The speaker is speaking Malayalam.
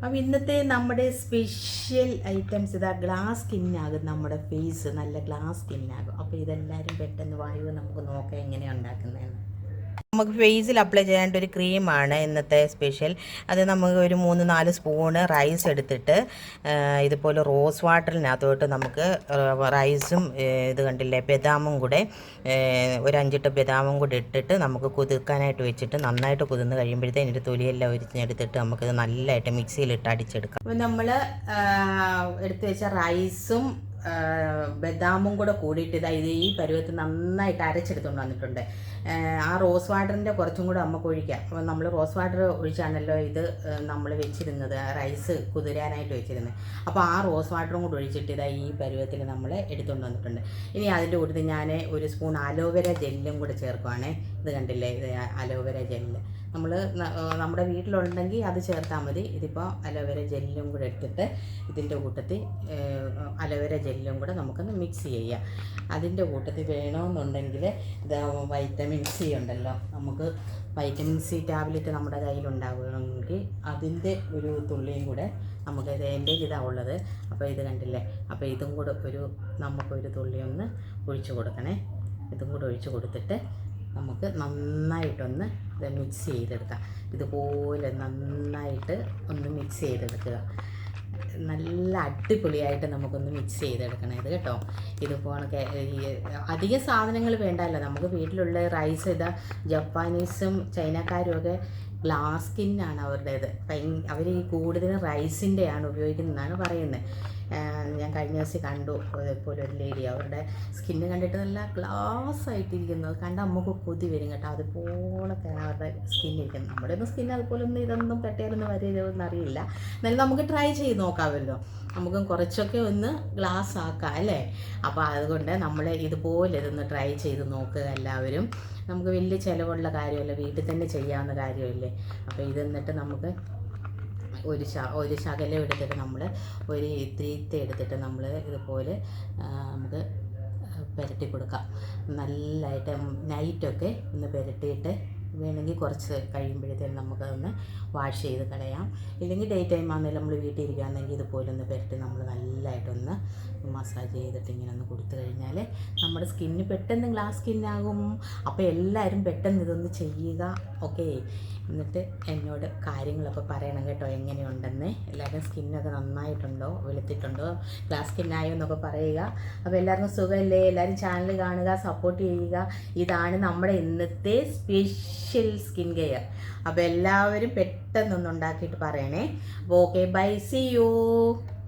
അപ്പം ഇന്നത്തെ നമ്മുടെ സ്പെഷ്യൽ ഐറ്റംസ് ഇതാ ഗ്ലാസ് സ്കിന്നാകും. നമ്മുടെ ഫേസ് നല്ല ഗ്ലാസ് സ്കിന്നാകും. അപ്പോൾ ഇതെല്ലാവരും പെട്ടെന്ന് വായുവ് നമുക്ക് നോക്കാം എങ്ങനെയാണ് ഉണ്ടാക്കുന്നതെന്ന്. നമുക്ക് ഫേസിൽ അപ്ലൈ ചെയ്യാനായിട്ട് ഒരു ക്രീമാണ് ഇന്നത്തെ സ്പെഷ്യൽ. അത് നമുക്ക് ഒരു 3-4 സ്പൂണ് റൈസ് എടുത്തിട്ട് ഇതുപോലെ റോസ് വാട്ടറിനകത്തോട്ട് നമുക്ക് റൈസും ഇത് കണ്ടില്ലേ ബദാമും കൂടെ ഒരു 5 ബദാമും കൂടെ ഇട്ടിട്ട് നമുക്ക് കുതിർക്കാനായിട്ട് വെച്ചിട്ട് നന്നായിട്ട് കുതിർന്ന് കഴിയുമ്പോഴത്തേന് ഇതിൻ്റെ തൊലിയെല്ലാം ഉരിഞ്ഞെടുത്തിട്ട് നമുക്കിത് നല്ലതായിട്ട് മിക്സിയിലിട്ട് അടിച്ചെടുക്കാം. അപ്പോൾ നമ്മൾ എടുത്തു വെച്ച റൈസും ബദാമും കൂടെ കൂടിയിട്ട് ഇത് ഈ പരുവത്തിൽ നന്നായിട്ട് അരച്ചെടുത്തുകൊണ്ട് വന്നിട്ടുണ്ട്. ആ റോസ് വാട്ടറിൻ്റെ കുറച്ചും കൂടെ നമുക്ക് ഒഴിക്കാം. അപ്പോൾ നമ്മൾ റോസ് വാട്ടർ ഒഴിച്ചാണല്ലോ ഇത് നമ്മൾ വെച്ചിരുന്നത്, റൈസ് കുതിരാനായിട്ട് വെച്ചിരുന്നത്. അപ്പോൾ ആ റോസ് വാട്ടറും കൂടെ ഒഴിച്ചിട്ട് ഇതാ ഈ പരുവത്തിൽ നമ്മൾ എടുത്തുകൊണ്ട് വന്നിട്ടുണ്ട്. ഇനി അതിൻ്റെ കൂട്ടത്തിൽ ഞാൻ ഒരു സ്പൂൺ അലോവേര ജെല്ലും കൂടെ ചേർക്കുവാണേ. ഇത് കണ്ടില്ലേ, ഇത് അലോവേര ജെല്ല് നമ്മൾ നമ്മുടെ വീട്ടിലുണ്ടെങ്കിൽ അത് ചേർത്താൽ മതി. ഇതിപ്പോൾ അലോവേര ജെല്ലും കൂടെ എടുത്തിട്ട് ഇതിൻ്റെ കൂട്ടത്തിൽ അലോവേര ജെല്ലും കൂടെ നമുക്കൊന്ന് മിക്സ് ചെയ്യാം. അതിൻ്റെ കൂട്ടത്തിൽ വേണമെന്നുണ്ടെങ്കിൽ ഇത് വൈറ്റമിൻ സി ഉണ്ടല്ലോ, നമുക്ക് വൈറ്റമിൻ സി ടാബ്ലറ്റ് നമ്മുടെ കയ്യിലുണ്ടാവുകയാണെങ്കിൽ അതിൻ്റെ ഒരു തുള്ളിയും കൂടെ നമുക്ക് എൻ്റെ ഇതാണ് ഉള്ളത്. അപ്പോൾ ഇത് കണ്ടില്ലേ, അപ്പോൾ ഇതും കൂടെ നമുക്കൊരു തുള്ളി ഒന്ന് ഒഴിച്ച് കൊടുക്കണേ. ഇതും കൂടെ ഒഴിച്ച് കൊടുത്തിട്ട് നമുക്ക് നന്നായിട്ടൊന്ന് ഇത് മിക്സ് ചെയ്തെടുക്കാം. ഇതുപോലെ നന്നായിട്ട് ഒന്ന് മിക്സ് ചെയ്തെടുക്കുക. നല്ല അടിപൊളിയായിട്ട് നമുക്കൊന്ന് മിക്സ് ചെയ്തെടുക്കണം ഇത് കേട്ടോ. ഇതുപോലെ അധികം സാധനങ്ങൾ വേണ്ടല്ലോ, നമുക്ക് വീട്ടിലുള്ള റൈസ് ഇതാ ജപ്പാനീസും ചൈനക്കാരും ഒക്കെ ഗ്ലാസ് സ്കിന്നാണ് അവരുടേത്. അവർ ഈ കൂടുതലും റൈസിൻ്റെയാണ് ഉപയോഗിക്കുന്നതെന്നാണ് പറയുന്നത്. ഞാൻ കഴിഞ്ഞ ദിവസം കണ്ടു ഇതുപോലെ ഒരു ലേഡി, അവരുടെ സ്കിന്ന് കണ്ടിട്ട് നല്ല ഗ്ലാസ് ആയിട്ടിരിക്കുന്നത് കണ്ട നമുക്ക് കൊതി വരും കേട്ടോ. അതുപോലൊക്കെയാണ് അവരുടെ സ്കിന്നിരിക്കുന്നത്. നമ്മുടെ ഒന്നും സ്കിൻ അതുപോലെ ഒന്നും ഇതൊന്നും പെട്ടേലൊന്നും വരുമെന്ന് അറിയില്ല. എന്നാലും നമുക്ക് ട്രൈ ചെയ്ത് നോക്കാമല്ലോ, നമുക്കും കുറച്ചൊക്കെ ഒന്ന് ഗ്ലാസ് ആക്കാം അല്ലേ. അപ്പോൾ അതുകൊണ്ട് നമ്മൾ ഇതുപോലെ ഇതൊന്ന് ട്രൈ ചെയ്ത് നോക്കുക എല്ലാവരും. നമുക്ക് വലിയ ചിലവുള്ള കാര്യമല്ല, വീട്ടിൽ തന്നെ ചെയ്യാവുന്ന കാര്യമല്ലേ. അപ്പോൾ ഇതെന്നിട്ട് നമുക്ക് ഒരു ശകലം എടുത്തിട്ട് നമ്മൾ ഒരു ഇത്തിരി എടുത്തിട്ട് നമ്മൾ ഇതുപോലെ നമുക്ക് പുരട്ടി കൊടുക്കാം. നല്ലതായിട്ട് നൈറ്റൊക്കെ ഒന്ന് പുരട്ടിയിട്ട് വേണമെങ്കിൽ കുറച്ച് കഴിയുമ്പോഴത്തേനും നമുക്കതൊന്ന് വാഷ് ചെയ്ത് കളയാം. ഇല്ലെങ്കിൽ ഡേ ടൈം ആണെങ്കിലും നമ്മൾ വീട്ടിൽ ഇരിക്കുകയാണെങ്കിൽ ഇതുപോലെ ഒന്ന് പുരട്ടി നമ്മൾ നല്ലതായിട്ടൊന്ന് മസാജ് ചെയ്തിട്ട് ഇങ്ങനെ ഒന്ന് കൊടുത്തു കഴിഞ്ഞാൽ നമ്മുടെ സ്കിന്ന് പെട്ടെന്ന് ഗ്ലാസ് സ്കിന്നാകും. അപ്പോൾ എല്ലാവരും പെട്ടെന്ന് ഇതൊന്ന് ചെയ്യുക, ഓക്കെ. എന്നിട്ട് എന്നോട് കാര്യങ്ങളൊക്കെ പറയണം കേട്ടോ, എങ്ങനെയുണ്ടെന്ന്. എല്ലാവരും സ്കിന്നൊക്കെ നന്നായിട്ടുണ്ടോ, വെളുത്തിട്ടുണ്ടോ, ഗ്ലാസ് സ്കിന്നായോ എന്നൊക്കെ പറയുക. അപ്പോൾ എല്ലാവർക്കും സുഖമല്ലേ? എല്ലാവരും ചാനൽ കാണുക, സപ്പോർട്ട് ചെയ്യുക. ഇതാണ് നമ്മുടെ ഇന്നത്തെ സ്പെഷ്യൽ സ്കിൻ കെയർ. അപ്പോൾ എല്ലാവരും പെട്ടെന്നൊന്ന് ഉണ്ടാക്കിയിട്ട് പറയണേ. അപ്പോൾ ഓക്കെ, ബൈ, സീ യു.